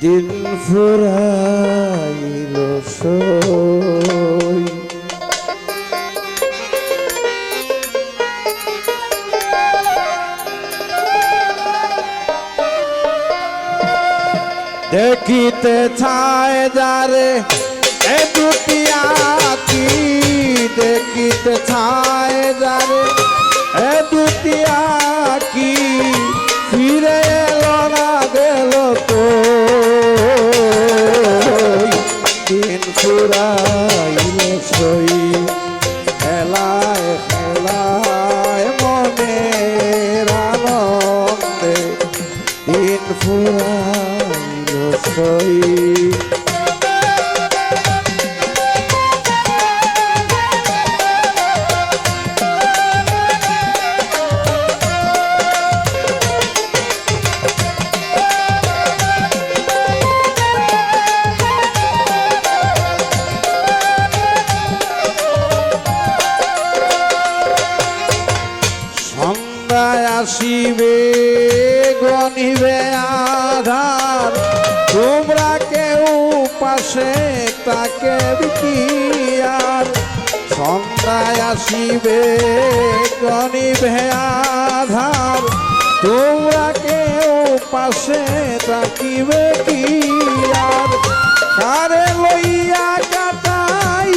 দিন ফুরাইল সই। দেখিতে চায় যারে এ দুটি আঁখি, দেখিতে চায় যারে এ দুটি আঁখি, ফিরে এলো না গেল তো দিন ফুরাইল সই। খেলায় খেলায় মনের আনন্দে দিন ফুরাইল সই। আসিবে গনিবে আধার, তোমরা কেউ পাশে তাকে কি আর। সন্ধ্যায় আসিবে গনিবে আধার, তোমরা কেউ পাশে তাকিবে কি আর। কারে লইয়া কাটাই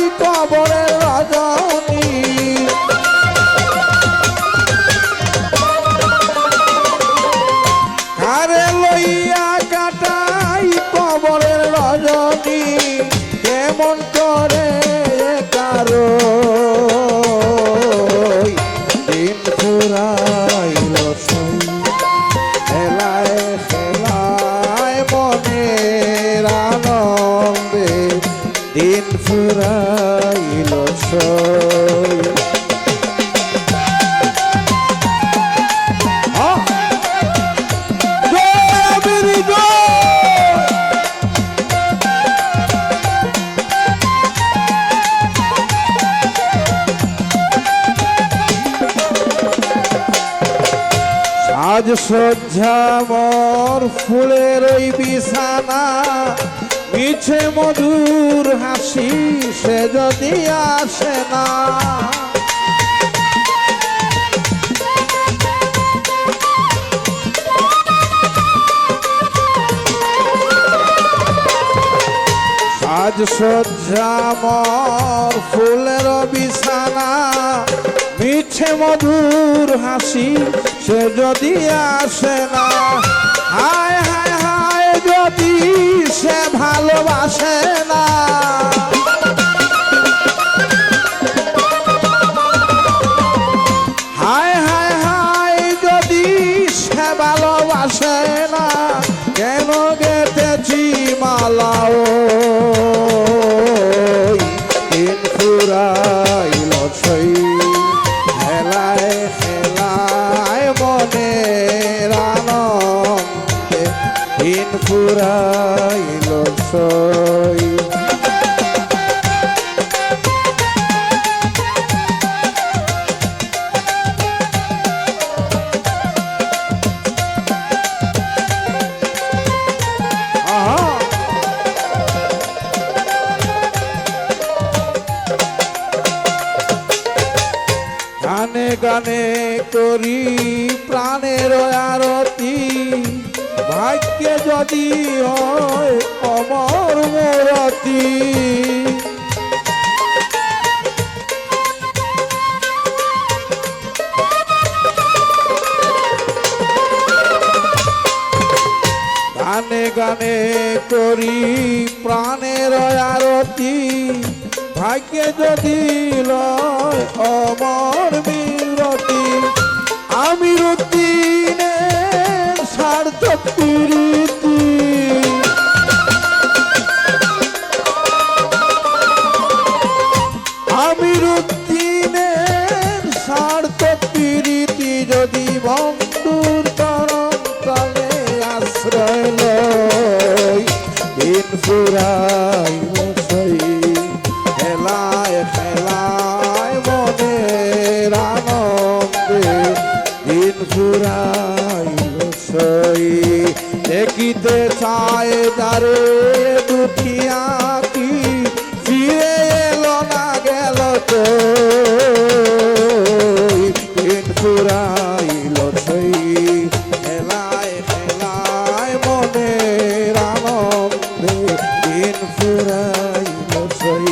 কবরের রজনী, কেমন করে কারো দিন ফুরাইল সই। খেলায় খেলায় মনের আনন্দে দিন ফুরাইল সই। আজ সজ্জা মোর ফুলের ওই বিছানা, মিছে মধুর হাসি সে যদি আসে না। আজ সজ্জা মোর ফুলের বিছানা, মিছে মধুর হাসি সে যদি আসে না। হায় হায় হায় যদি সে ভালোবাসে না, হায় হায় হায় যদি সে ভালোবাসে না। কেন গেতেছি মালাও দিন ফুরাইল সই। খেলায় খেলায় মনের আনন্দে দিন ফুরাইল সই। গানে গানে করি প্রাণের আরতি, ভাগ্যে যদি হয় অমর মূরতি। গানে গানে করি প্রাণের আরতি, ভাগ্যে যদি লয় অমর বিরতি। আমির উদ্দিনের সার্থক প্রীতি, আমির উদ্দিনের সার্থক প্রীতি যদি বন্ধুর তরণ তলে আশ্রয় লয় দিন ফুরাইল সই। খেলায় খেলায় মনের আনন্দে দিন ফুরাইল সই। দেখিতে চায় যারে দুখিয়া কি ফিরে এলো না গেল তো দিন ফুরাইল সেই খেলায় খেলায় মনের আনন্দে দিন ফুরাইল সেই